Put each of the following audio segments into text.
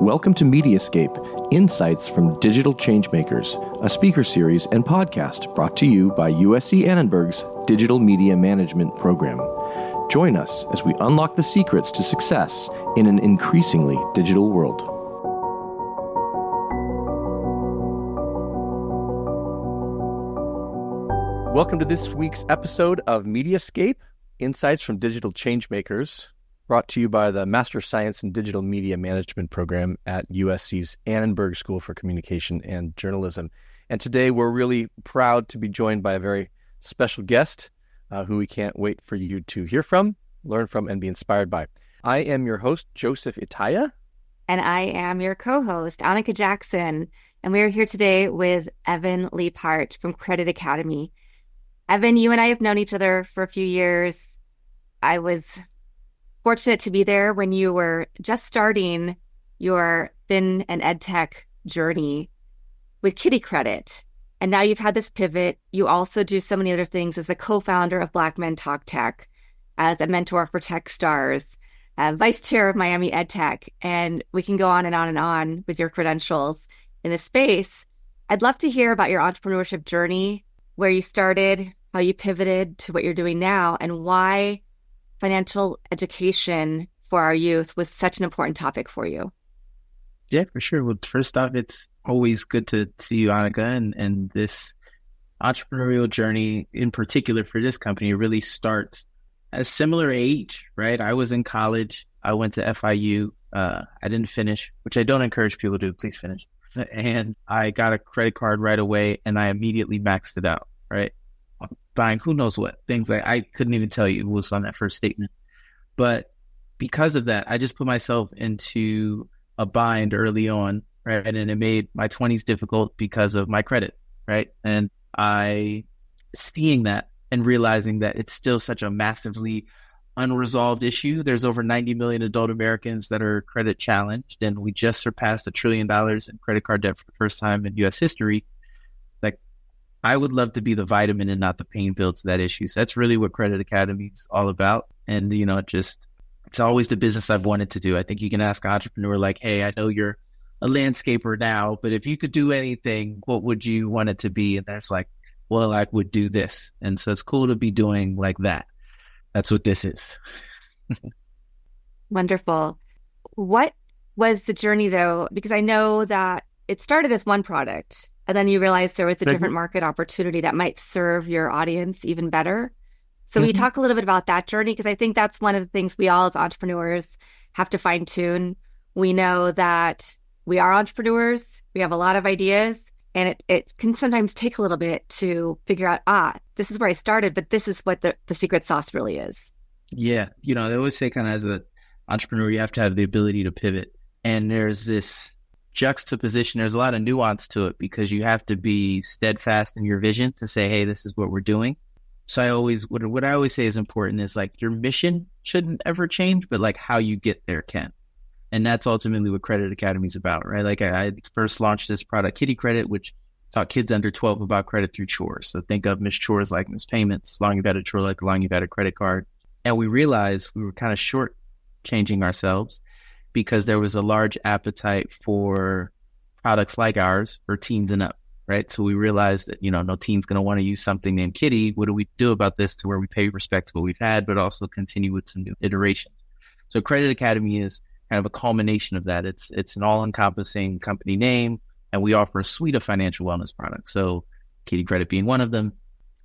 Welcome to Mediascape, Insights from Digital Changemakers, a speaker series and podcast brought to you by USC Annenberg's Digital Media Management program. Join us as we unlock the secrets to success in an increasingly digital world. Welcome to this week's episode of Mediascape, Insights from Digital Changemakers, brought to you by the Master of Science in Digital Media Management program at USC's Annenberg School for Communication and Journalism. And today we're really proud to be joined by a very special guest who we can't wait for you to hear from, learn from, and be inspired by. I am your host, Joseph Itaya. And I am your co-host, Annika Jackson. And we are here today with Evan Leapheart from Kredit Academy. Evan, you and I have known each other for a few years. I was fortunate to be there when you were just starting your fin and ed tech journey with Kiddie Kredit. And now you've had this pivot. You also do so many other things as the co-founder of Black Men Talk Tech, as a mentor for tech stars, vice chair of Miami EdTech, and we can go on and on and on with your credentials in this space. I'd love to hear about your entrepreneurship journey, where you started, how you pivoted to what you're doing now, and why financial education for our youth was such an important topic for you. Yeah, for sure. Well, first off, it's always good to see you, Annika, and this entrepreneurial journey in particular for this company really starts at a similar age, right? I was in college. I went to FIU. I didn't finish, which I don't encourage people to do. Please finish. And I got a credit card right away, and I immediately maxed it out, right? Buying who knows what things I couldn't even tell you was on that first statement. But because of that, I just put myself into a bind early on, right? And it made my 20s difficult because of my credit, right? And I seeing that and realizing that it's still such a massively unresolved issue. There's over 90 million adult Americans that are credit challenged, and we just surpassed $1 trillion in credit card debt for the first time in U.S. history. Like, I would love to be the vitamin and not the pain pill to that issue. So that's really what Kredit Academy is all about. And, it's always the business I've wanted to do. I think you can ask an entrepreneur like, hey, I know you're a landscaper now, but if you could do anything, what would you want it to be? And that's like, well, I would do this. And so it's cool to be doing like that. That's what this is. Wonderful. What was the journey, though? Because I know that it started as one product, and then you realized there was a different market opportunity that might serve your audience even better. So will you talk a little bit about that journey? Because I think that's one of the things we all as entrepreneurs have to fine tune. We know that we are entrepreneurs. We have a lot of ideas, and it can sometimes take a little bit to figure out, this is where I started, but this is what the secret sauce really is. Yeah. They always say kind of as an entrepreneur, you have to have the ability to pivot. And there's this juxtaposition. There's a lot of nuance to it because you have to be steadfast in your vision to say, hey, this is what we're doing. So what I always say is important is like your mission shouldn't ever change, but like how you get there can. And that's ultimately what Kredit Academy is about, right? Like I first launched this product, Kiddie Kredit, which taught kids under 12 about credit through chores. So think of missed chores like missed payments, long you've had a chore like long you've had a credit card. And we realized we were kind of short-changing ourselves because there was a large appetite for products like ours for teens and up, right? So we realized that, no teen's going to want to use something named Kiddie. What do we do about this to where we pay respect to what we've had, but also continue with some new iterations? So Kredit Academy is kind of a culmination of that. It's an all-encompassing company name, and we offer a suite of financial wellness products. So Kiddie Kredit being one of them,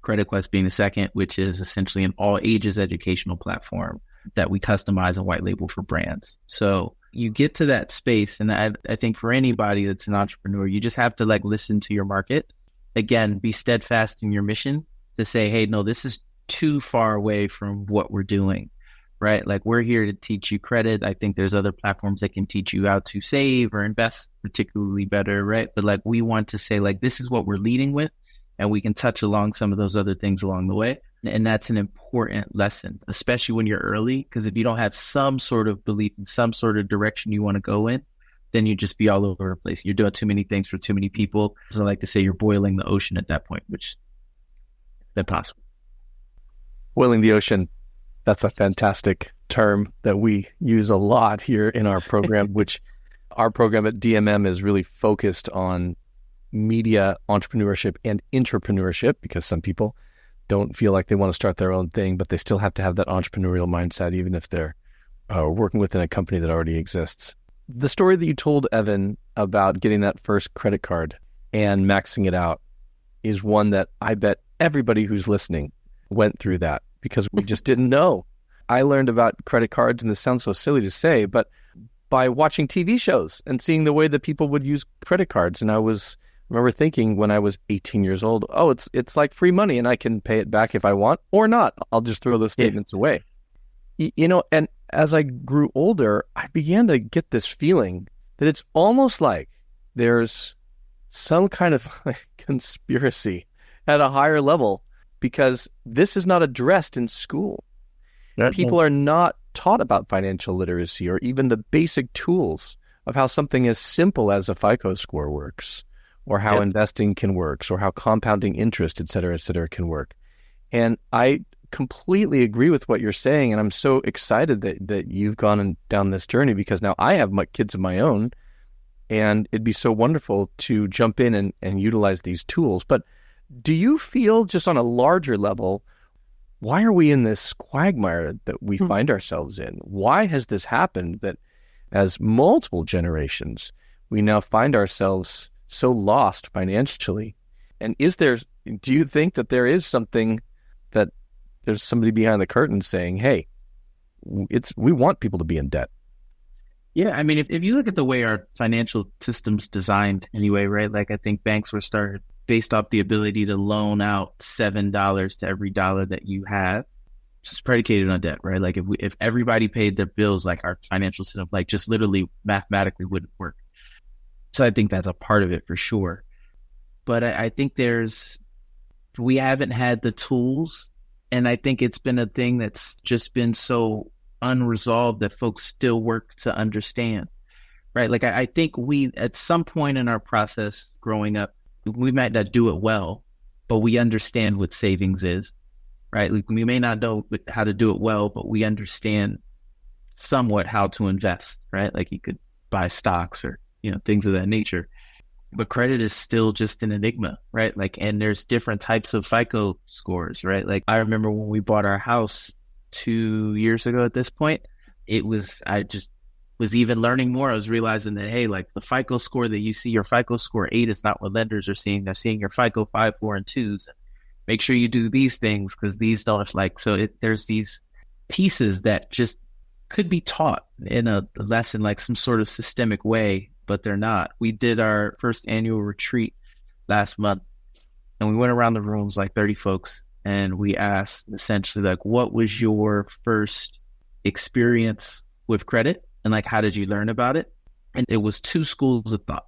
Credit Quest being the second, which is essentially an all-ages educational platform that we customize and white label for brands. So you get to that space, and I think for anybody that's an entrepreneur, you just have to listen to your market. Again, be steadfast in your mission to say, hey, no, this is too far away from what we're doing, right? Like, we're here to teach you credit. I think there's other platforms that can teach you how to save or invest particularly better, right? But we want to say, this is what we're leading with, and we can touch along some of those other things along the way. And that's an important lesson, especially when you're early, because if you don't have some sort of belief in some sort of direction you want to go in, then you just be all over the place. You're doing too many things for too many people. So I like to say you're boiling the ocean at that point, which is impossible. Boiling the ocean. That's a fantastic term that we use a lot here in our program, which Our program at DMM is really focused on media entrepreneurship and intrapreneurship, because some people don't feel like they want to start their own thing, but they still have to have that entrepreneurial mindset, even if they're working within a company that already exists. The story that you told, Evan, about getting that first credit card and maxing it out is one that I bet everybody who's listening went through that, because we just didn't know. I learned about credit cards, and this sounds so silly to say, but by watching TV shows and seeing the way that people would use credit cards. And I remember thinking when I was 18 years old, oh, it's like free money and I can pay it back if I want or not. I'll just throw those statements away. And as I grew older, I began to get this feeling that it's almost like there's some kind of conspiracy at a higher level, because this is not addressed in school. People are not taught about financial literacy or even the basic tools of how something as simple as a FICO score works, or how investing can work, or how compounding interest, et cetera, can work. And I completely agree with what you're saying. And I'm so excited that you've gone down this journey, because now I have my kids of my own, and it'd be so wonderful to jump in and utilize these tools. But do you feel, just on a larger level, why are we in this quagmire that we find ourselves in? Why has this happened that as multiple generations, we now find ourselves so lost financially? And do you think that there is something, that there's somebody behind the curtain saying, hey, we want people to be in debt? Yeah, I mean, if you look at the way our financial system's designed anyway, right? Like, I think banks were started based off the ability to loan out $7 to every dollar that you have, which is predicated on debt, right? Like, if everybody paid their bills, like, our financial system, like, just literally mathematically wouldn't work. So I think that's a part of it for sure. But I think we haven't had the tools, and I think it's been a thing that's just been so unresolved that folks still work to understand, right? Like, I think we, at some point in our process growing up, we might not do it well, but we understand what savings is, right? Like, we may not know how to do it well, but we understand somewhat how to invest, right? Like, you could buy stocks or, things of that nature. But credit is still just an enigma, right? Like, and there's different types of FICO scores, right? Like, I remember when we bought our house 2 years ago at this point, I just was even learning more. I was realizing that, hey, like, the FICO score that you see, your FICO score 8 is not what lenders are seeing. They're seeing your FICO 5, 4, and 2s. Make sure you do these things, because these don't, there's these pieces that just could be taught in a lesson, like some sort of systemic way, but they're not. We did our first annual retreat last month, and we went around the rooms, like 30 folks, and we asked essentially, like, what was your first experience with credit? And, like, how did you learn about it? And it was two schools of thought.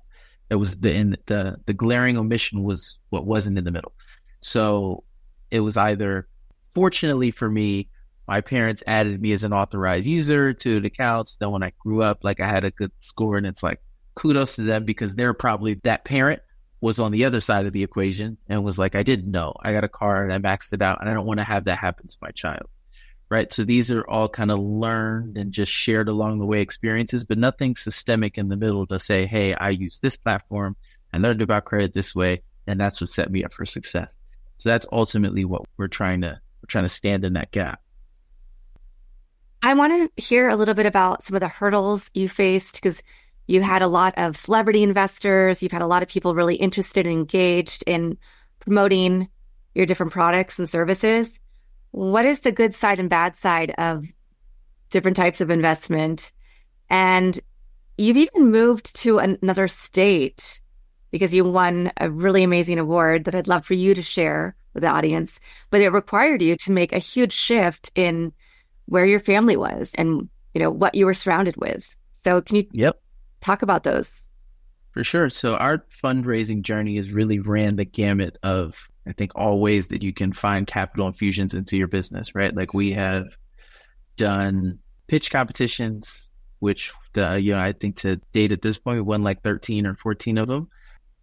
It was the glaring omission was what wasn't in the middle. So it was either, fortunately for me, my parents added me as an authorized user to the accounts. Then when I grew up, like, I had a good score, and it's like, kudos to them, because they're probably, that parent was on the other side of the equation and was like, I didn't know. I got a card, I maxed it out, and I don't want to have that happen to my child. Right. So these are all kind of learned and just shared along the way experiences, but nothing systemic in the middle to say, hey, I use this platform, I learned about credit this way, and that's what set me up for success. So that's ultimately what we're trying to stand in that gap. I want to hear a little bit about some of the hurdles you faced, because you had a lot of celebrity investors. You've had a lot of people really interested and engaged in promoting your different products and services. What is the good side and bad side of different types of investment? And you've even moved to another state because you won a really amazing award that I'd love for you to share with the audience. But it required you to make a huge shift in where your family was and, what you were surrounded with. So can you talk about those? For sure. So our fundraising journey has really ran the gamut of, I think, all ways that you can find capital infusions into your business, right? Like, we have done pitch competitions, which I think to date at this point, we won like 13 or 14 of them.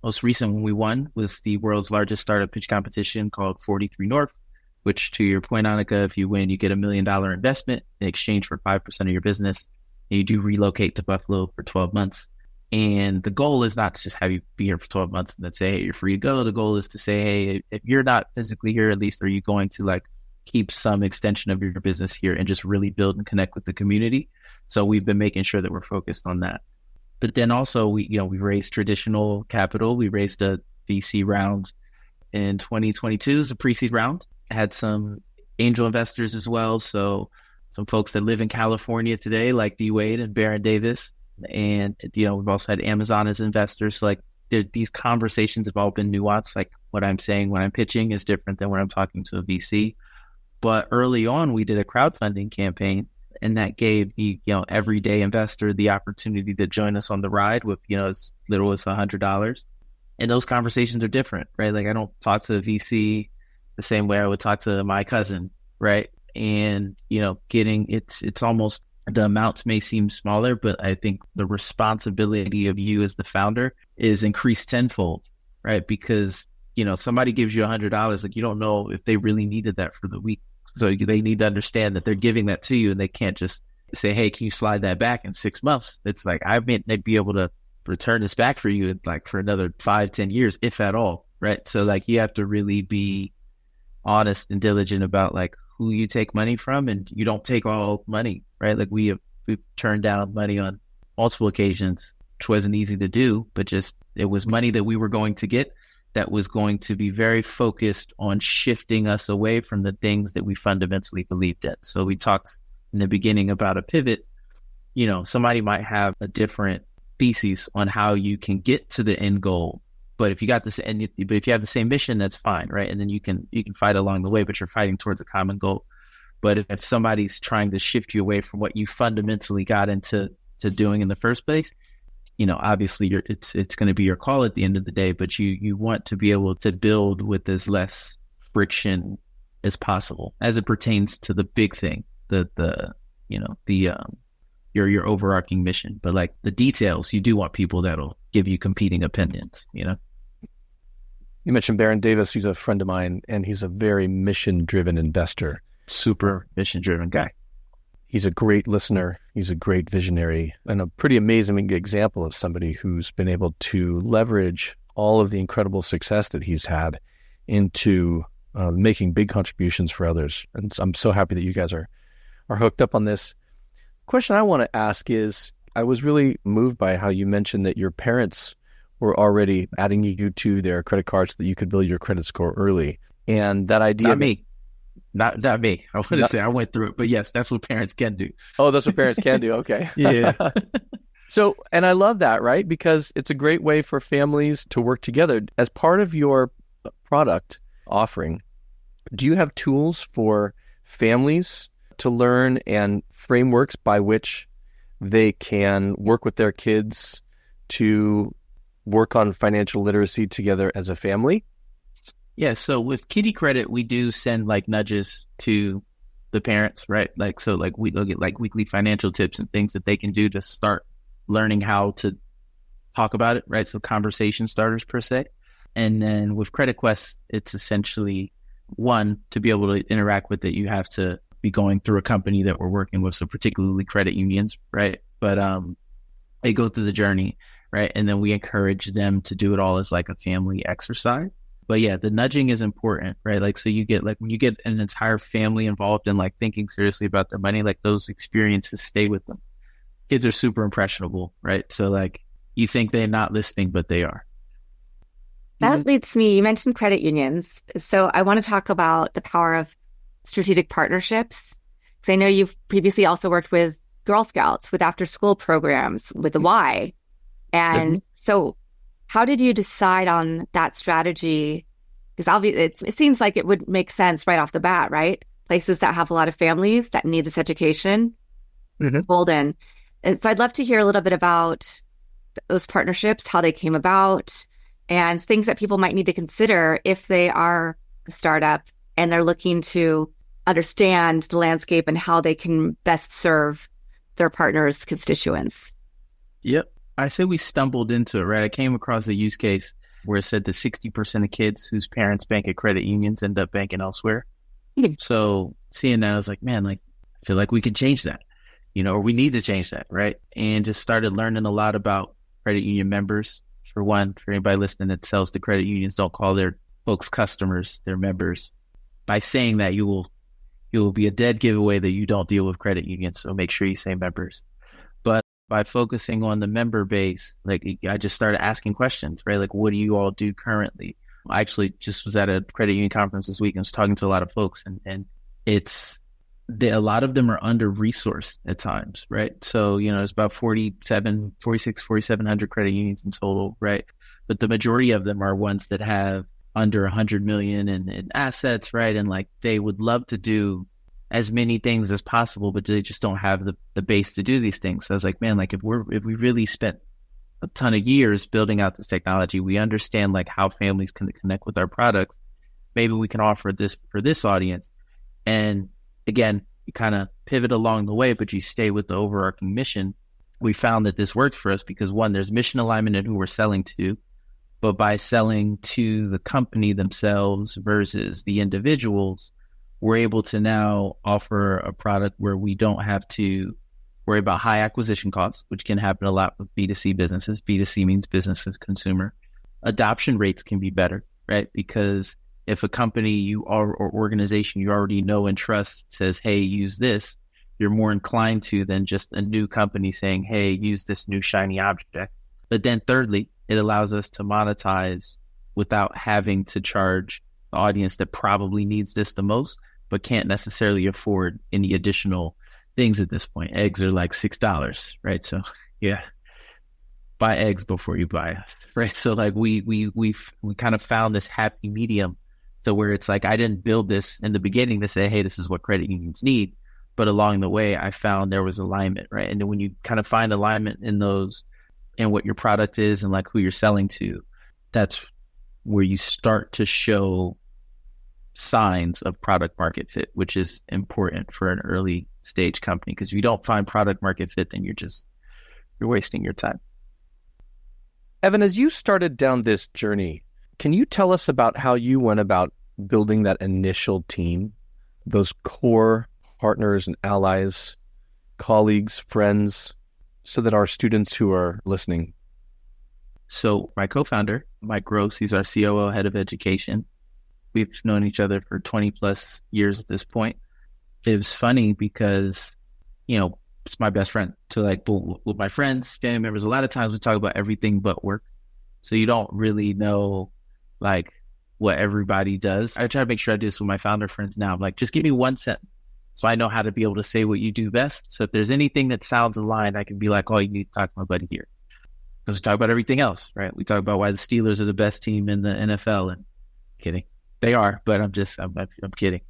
Most recent one we won was the world's largest startup pitch competition called 43 North, which, to your point, Annika, if you win, you get $1 million investment in exchange for 5% of your business. And you do relocate to Buffalo for 12 months. And the goal is not to just have you be here for 12 months and then say, hey, you're free to go. The goal is to say, hey, if you're not physically here, at least are you going to like keep some extension of your business here and just really build and connect with the community? So we've been making sure that we're focused on that. But then also we raised traditional capital. We raised a VC round in 2022 as a pre-seed round. Had some angel investors as well. So some folks that live in California today, like D Wade and Baron Davis. And, we've also had Amazon as investors. So like these conversations have all been nuanced. Like what I'm saying when I'm pitching is different than when I'm talking to a VC. But early on, we did a crowdfunding campaign, and that gave the, everyday investor the opportunity to join us on the ride with, as little as $100. And those conversations are different, right? Like I don't talk to a VC the same way I would talk to my cousin, right? And, it's almost, the amounts may seem smaller, but I think the responsibility of you as the founder is increased tenfold, right? Because, somebody gives you $100, like you don't know if they really needed that for the week. So they need to understand that they're giving that to you, and they can't just say, hey, can you slide that back in 6 months? It's like, I may be able to return this back for you like for another 5-10 years, if at all, right? So like you have to really be honest and diligent about like who you take money from, and you don't take all money, right? Like we've turned down money on multiple occasions, which wasn't easy to do, but just it was money that we were going to get that was going to be very focused on shifting us away from the things that we fundamentally believed in. So we talked in the beginning about a pivot. Somebody might have a different thesis on how you can get to the end goal. But if you got this, but if you have the same mission, that's fine, right? And then you can fight along the way, but you're fighting towards a common goal. But if somebody's trying to shift you away from what you fundamentally got into doing in the first place, obviously it's going to be your call at the end of the day. But you want to be able to build with as less friction as possible as it pertains to the big thing, your overarching mission. But like the details, you do want people that'll give you competing opinions, You mentioned Baron Davis. He's a friend of mine, and he's a very mission-driven investor. Super mission-driven guy. He's a great listener. He's a great visionary, and a pretty amazing example of somebody who's been able to leverage all of the incredible success that he's had into making big contributions for others. And I'm so happy that you guys are hooked up on this. Question I want to ask is, I was really moved by how you mentioned that your parents were already adding you to their credit cards so that you could build your credit score early. And that idea... Not me. I want to say I went through it, but yes, that's what parents can do. Oh, that's what parents can do. Okay. Yeah. So, and I love that, right? Because it's a great way for families to work together. As part of your product offering, do you have tools for families to learn and frameworks by which they can work with their kids to work on financial literacy together as a family? Yeah, so with Kiddie Kredit, we do send like nudges to the parents, right? Like, so like we look at like weekly financial tips and things that they can do to start learning how to talk about it, right? So conversation starters per se. And then with Credit Quest, it's essentially one, to be able to interact with it, you have to be going through a company that we're working with, so particularly credit unions, right? But they go through the journey, right? And then we encourage them to do it all as like a family exercise. But yeah, the nudging is important, right? Like, so you get like, when you get an entire family involved in like thinking seriously about their money, like those experiences stay with them. Kids are super impressionable, right? So like you think they're not listening, but they are. That leads me, you mentioned credit unions. So I want to talk about the power of strategic partnerships. Because I know you've previously also worked with Girl Scouts, with after school programs, with the Y. And so how did you decide on that strategy? Because obviously it seems like it would make sense right off the bat, right? Places that have a lot of families that need this education, golden. And so I'd love to hear a little bit about those partnerships, how they came about, and things that people might need to consider if they are a startup and they're looking to understand the landscape and how they can best serve their partners' constituents. Yep. I say we stumbled into it, right? I came across a use case where it said that 60% of kids whose parents bank at credit unions end up banking elsewhere. So seeing that, I was like, man, like, I feel like we could change that, or we need to change that, right? And just started learning a lot about credit union members. For one, for anybody listening that sells to credit unions, don't call their folks customers, they're members. By saying that, you will be a dead giveaway that you don't deal with credit unions. So make sure you say members. But by focusing on the member base, like I just started asking questions, right? Like, what do you all do currently? I actually just was at a credit union conference this week and was talking to a lot of folks, and a lot of them are under-resourced at times, right? So, there's about 4,700 credit unions in total, right? But the majority of them are ones that have under 100 million in assets, right? And like they would love to do as many things as possible, but they just don't have the base to do these things. So I was like, man, like if we really spent a ton of years building out this technology, we understand like how families can connect with our products. Maybe we can offer this for this audience. And again, you kind of pivot along the way, but you stay with the overarching mission. We found that this worked for us because one, there's mission alignment in who we're selling to, but by selling to the company themselves versus the individuals, we're able to now offer a product where we don't have to worry about high acquisition costs, which can happen a lot with B2C businesses. B2C means business to consumer. Adoption rates can be better, right? Because if a company or organization you already know and trust says, hey, use this, you're more inclined to than just a new company saying, hey, use this new shiny object. But then thirdly, it allows us to monetize without having to charge the audience that probably needs this the most, but can't necessarily afford any additional things at this point. Eggs are like $6, right? So yeah, buy eggs before you buy us, right? So like we kind of found this happy medium. So where it's like, I didn't build this in the beginning to say, hey, this is what credit unions need. But along the way, I found there was alignment, right? And then when you kind of find alignment in those and what your product is and like who you're selling to, that's where you start to show signs of product market fit, which is important for an early stage company. Because if you don't find product market fit, then you're wasting your time. Evan, as you started down this journey, can you tell us about how you went about building that initial team, those core partners and allies, colleagues, friends, so that our students who are listening? So my co-founder, Mike Gross, he's our COO, head of education. We've known each other for 20 plus years at this point. It was funny because, it's my best friend. So like with my friends, family members, a lot of times we talk about everything but work. So you don't really know like what everybody does. I try to make sure I do this with my founder friends now. I'm like, just give me one sentence so I know how to be able to say what you do best. So if there's anything that sounds aligned, I can be like, oh, you need to talk to my buddy here. Because we talk about everything else, right? We talk about why the Steelers are the best team in the NFL. And kidding. They are, but I'm kidding.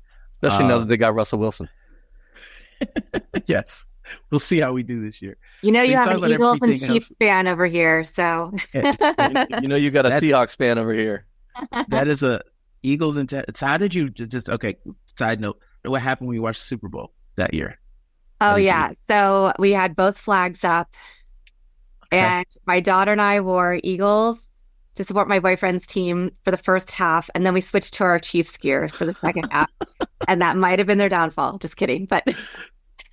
Especially now that they got Russell Wilson. Yes. We'll see how we do this year. You have an Eagles and Chiefs fan over here, so. You got a Seahawks fan over here. That is a Eagles and Jets. How did you okay, side note, what happened when you watched the Super Bowl that year? Oh, yeah. So we had both flags up, and my daughter and I wore Eagles to support my boyfriend's team for the first half, and then we switched to our Chiefs gear for the second half, and that might have been their downfall. Just kidding, but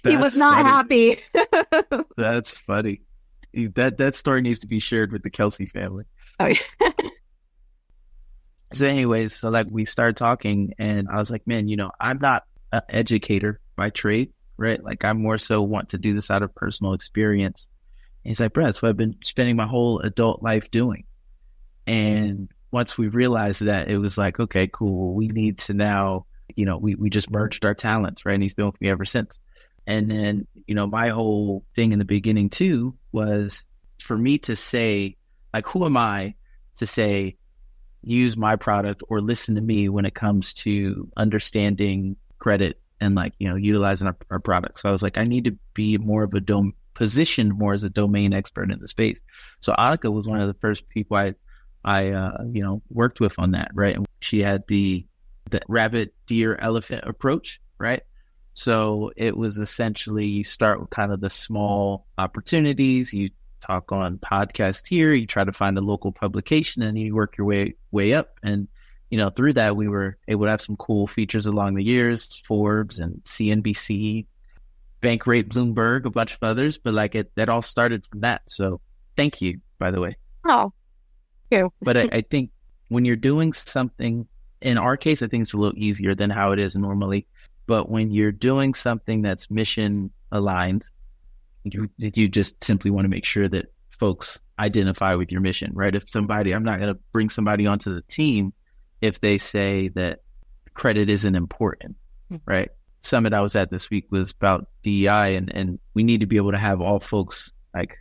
he was not happy. That's funny. That story needs to be shared with the Kelsey family. Oh, yeah. So anyways, so like we started talking, and I was like, man, I'm not an educator by trade, right? Like I more so want to do this out of personal experience. And he's like, Brett, that's what I've been spending my whole adult life doing. And once we realized that, it was like, okay, cool. Well, we need to now, we just merged our talents, right? And he's been with me ever since. And then, my whole thing in the beginning too was for me to say, like, who am I to say, use my product or listen to me when it comes to understanding credit and like, utilizing our product. So I was like, I need to be more of positioned more as a domain expert in the space. So Annika was one of the first people I worked with on that, right? And she had the rabbit, deer, elephant approach, right? So it was essentially you start with kind of the small opportunities, you talk on podcast here, you try to find a local publication, and you work your way up. And, through that, we were able to have some cool features along the years, Forbes and CNBC, Bankrate, Bloomberg, a bunch of others, but like that all started from that. So Thank you, by the way. Oh, you. But I think when you're doing something, in our case, I think it's a little easier than how it is normally. But when you're doing something that's mission aligned, you just simply want to make sure that folks identify with your mission, right? If somebody, I'm not going to bring somebody onto the team if they say that credit isn't important, right? Summit I was at this week was about DEI, and we need to be able to have all folks, like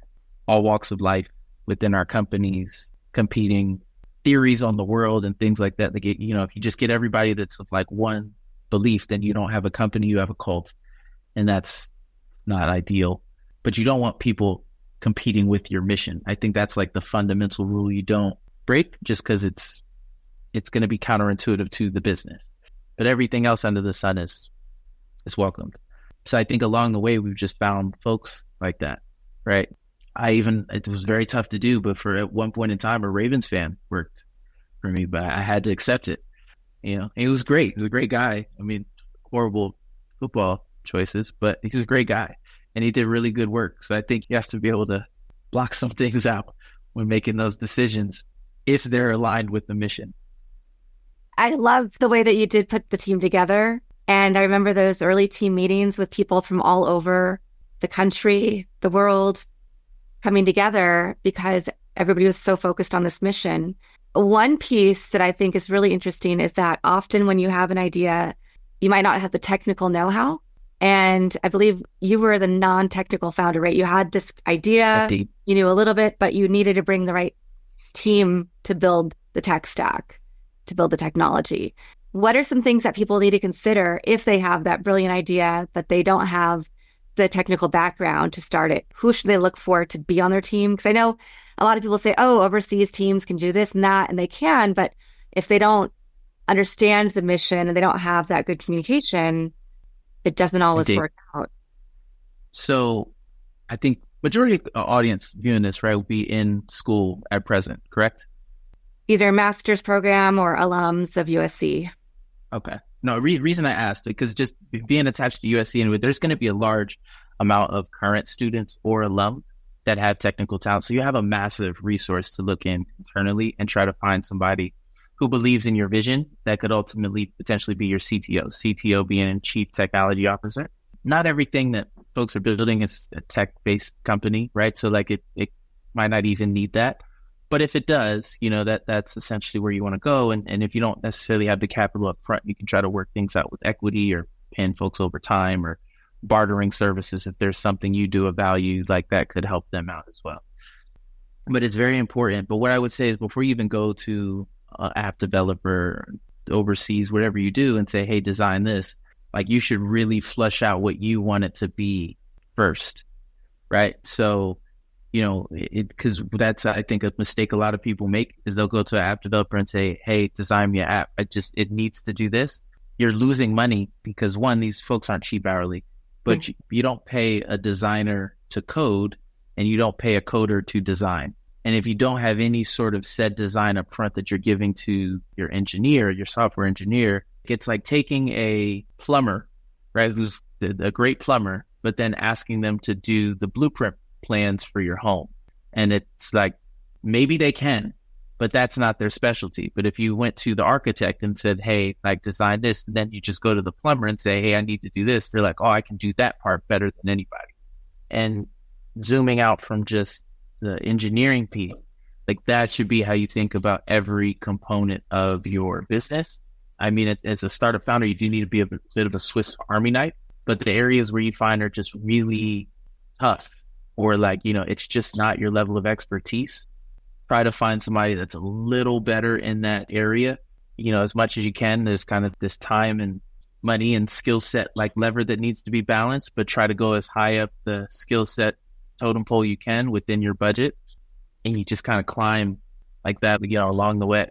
all walks of life within our companies, competing theories on the world and things like that. They get, if you just get everybody that's of like one belief, then you don't have a company, you have a cult, and that's not ideal. But you don't want people competing with your mission. I think that's like the fundamental rule you don't break, just because it's going to be counterintuitive to the business. But everything else under the sun is welcomed. So I think along the way, we've just found folks like that, right? It was very tough to do, but at one point in time, a Ravens fan worked for me, but I had to accept it. He was great. He was a great guy. I mean, horrible football choices, but he's a great guy and he did really good work. So I think he has to be able to block some things out when making those decisions if they're aligned with the mission. I love the way that you did put the team together. And I remember those early team meetings with people from all over the country, the world, coming together because everybody was so focused on this mission. One piece that I think is really interesting is that often when you have an idea, you might not have the technical know-how. And I believe you were the non-technical founder, right? You had this idea, you knew a little bit, but you needed to bring the right team to build the tech stack, to build the technology. What are some things that people need to consider if they have that brilliant idea, but they don't have the technical background to start it? Who should they look for to be on their team? Because I know a lot of people say, oh, overseas teams can do this and that, and they can, but if they don't understand the mission and they don't have that good communication, it doesn't always work out. So I think majority of the audience viewing this, right, will be in school at present, correct? Either a master's program or alums of USC. Okay. No, reason I asked, because just being attached to USC, and there's going to be a large amount of current students or alum that have technical talent. So you have a massive resource to look in internally and try to find somebody who believes in your vision that could ultimately potentially be your CTO being Chief Technology Officer. Not everything that folks are building is a tech-based company, right? So like it might not even need that. But if it does, that's essentially where you want to go. And if you don't necessarily have the capital up front, you can try to work things out with equity or paying folks over time or bartering services. If there's something you do of value, like that could help them out as well. But it's very important. But what I would say is before you even go to an app developer overseas, whatever you do, and say, hey, design this, like you should really flesh out what you want it to be first, right? So because that's, I think, a mistake a lot of people make is they'll go to an app developer and say, hey, design me an app. It needs to do this. You're losing money because one, these folks aren't cheap hourly, but you don't pay a designer to code and you don't pay a coder to design. And if you don't have any sort of set design up front that you're giving to your engineer, your software engineer, it's like taking a plumber, right, who's a great plumber, but then asking them to do the blueprint plans for your home. And it's like, maybe they can, but that's not their specialty. But if you went to the architect and said, hey, like design this, and then you just go to the plumber and say, hey, I need to do this, they're like, oh, I can do that part better than anybody. And zooming out from just the engineering piece, like that should be how you think about every component of your business. I mean, as a startup founder, you do need to be a bit of a Swiss Army knife, but the areas where you find are just really tough, or like, it's just not your level of expertise, try to find somebody that's a little better in that area, as much as you can. There's kind of this time and money and skill set like lever that needs to be balanced, but try to go as high up the skill set totem pole you can within your budget. And you just kind of climb like that, along the way.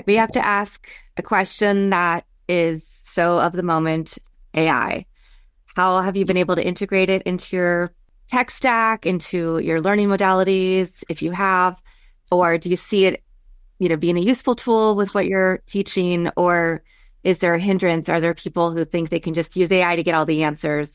We have to ask a question that is so of the moment, AI. How have you been able to integrate it into your tech stack, into your learning modalities, if you have, or do you see it, being a useful tool with what you're teaching, or is there a hindrance? Are there people who think they can just use AI to get all the answers?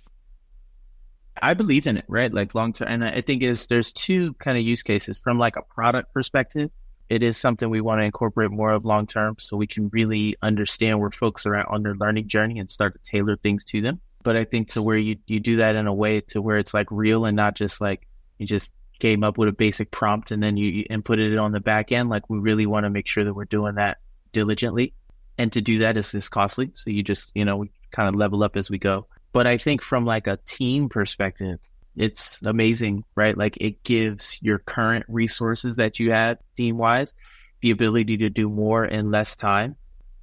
I believe in it, right? Like long term. And I think there's two kind of use cases from like a product perspective. It is something we want to incorporate more of long term so we can really understand where folks are at on their learning journey and start to tailor things to them. But I think to where you do that in a way to where it's like real and not just like you just came up with a basic prompt and then you inputted it on the back end. Like we really want to make sure that we're doing that diligently. And to do that is costly. So you just, we kind of level up as we go. But I think from like a team perspective, it's amazing, right? Like it gives your current resources that you had team-wise the ability to do more in less time.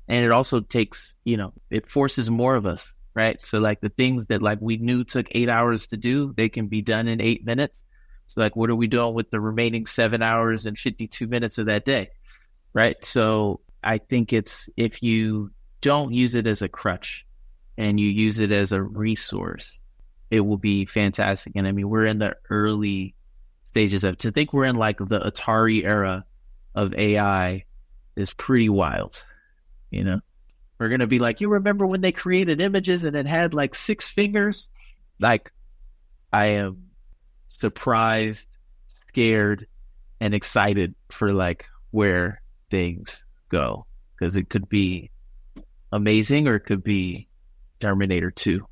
And it also takes, it forces more of us, right? So like the things that like we knew took 8 hours to do, they can be done in 8 minutes. So like, what are we doing with the remaining 7 hours and 52 minutes of that day, right? So I think if you don't use it as a crutch and you use it as a resource, it will be fantastic. And I mean, we're in the early stages to think we're in like the Atari era of AI is pretty wild. We're going to be like, you remember when they created images and it had like 6 fingers? Like I am surprised, scared, and excited for like where things go, because it could be amazing or it could be Terminator 2.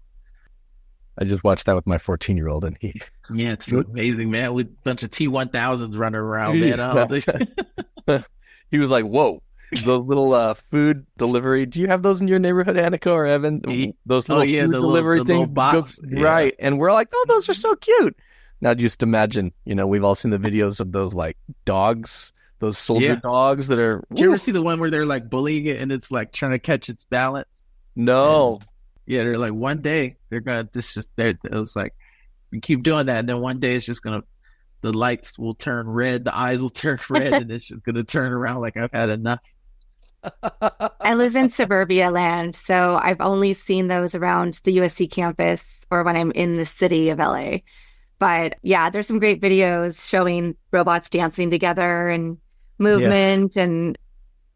I just watched that with my 14-year-old, and it's amazing, man, with a bunch of T-1000s running around, man. He was like, whoa, the little food delivery. Do you have those in your neighborhood, Annika or Evan? Those little food delivery things. Little box. Right. And we're like, oh, those are so cute. Now just imagine, we've all seen the videos of those like dogs, those soldier dogs that are. Did you ever see the one where they're like bullying it and it's like trying to catch its balance? No. And, they're like, one day they're going to, it was like, we keep doing that. And then one day it's just going to, the lights will turn red, the eyes will turn red, and it's just going to turn around like I've had enough. I live in suburbia land, so I've only seen those around the USC campus or when I'm in the city of LA. But yeah, there's some great videos showing robots dancing together and movement, and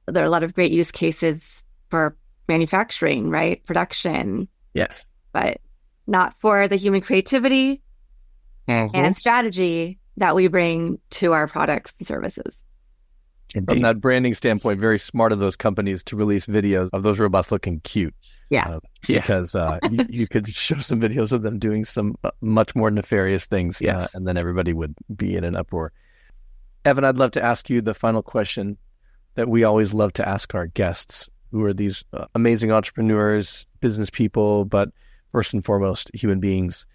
there are a lot of great use cases for manufacturing, right? Production. Yes. But not for the human creativity and strategy that we bring to our products and services. Indeed. From that branding standpoint, very smart of those companies to release videos of those robots looking cute. Because you could show some videos of them doing some much more nefarious things, and then everybody would be in an uproar. Evan, I'd love to ask you the final question that we always love to ask our guests, who are these amazing entrepreneurs, business people, but first and foremost, human beings.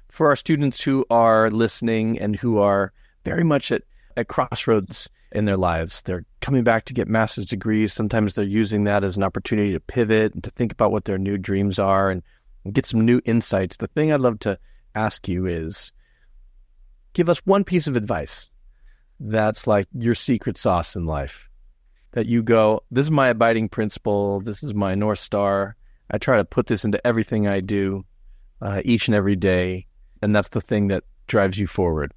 For our students who are listening and who are very much at crossroads in their lives, they're coming back to get master's degrees. Sometimes they're using that as an opportunity to pivot and to think about what their new dreams are and get some new insights. The thing I'd love to ask you is, give us one piece of advice that's like your secret sauce in life, that you go, this is my abiding principle, this is my North Star. I try to put this into everything I do each and every day, and that's the thing that drives you forward.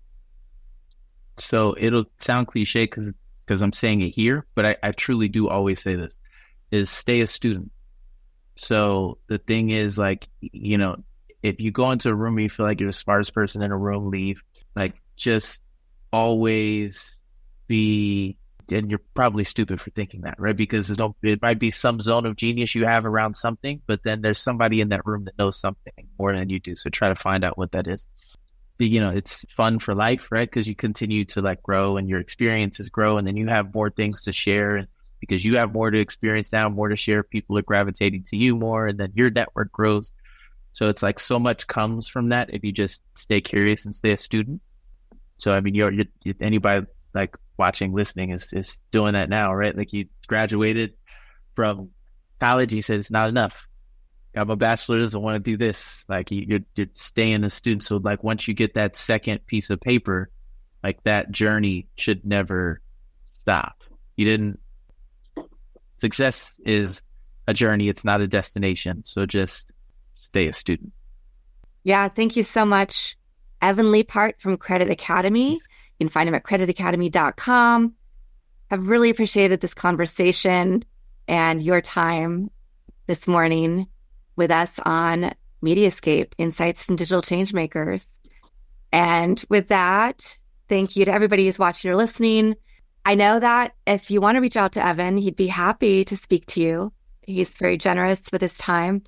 So it'll sound cliche because I'm saying it here, but I truly do always say this, is stay a student. So the thing is, like, if you go into a room and you feel like you're the smartest person in a room, leave. Like, just always be, and you're probably stupid for thinking that, right? Because it might be some zone of genius you have around something, but then there's somebody in that room that knows something more than you do. So try to find out what that is. It's fun for life, right? Because you continue to like grow and your experiences grow, and then you have more things to share. And because you have more to experience now, more to share, people are gravitating to you more, and then your network grows. So it's like so much comes from that if you just stay curious and stay a student. So I mean, you're anybody like watching, listening is doing that now, right? Like you graduated from college, you said it's not enough. I have a bachelor's, I want to do this. Like you're staying a student. So like once you get that second piece of paper, like that journey should never stop. Success is a journey. It's not a destination. So just stay a student. Yeah. Thank you so much, Evan Leapheart from Kredit Academy. You can find him at kreditacademy.com. I've really appreciated this conversation and your time this morning with us on Mediascape, Insights from Digital Changemakers. And with that, thank you to everybody who's watching or listening. I know that if you want to reach out to Evan, he'd be happy to speak to you. He's very generous with his time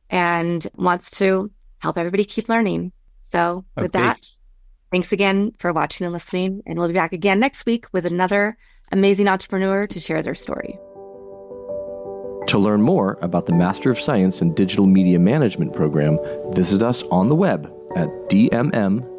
and wants to help everybody keep learning. So with that, thanks again for watching and listening. And we'll be back again next week with another amazing entrepreneur to share their story. To learn more about the Master of Science in Digital Media Management program, visit us on the web at dmm.usc.edu.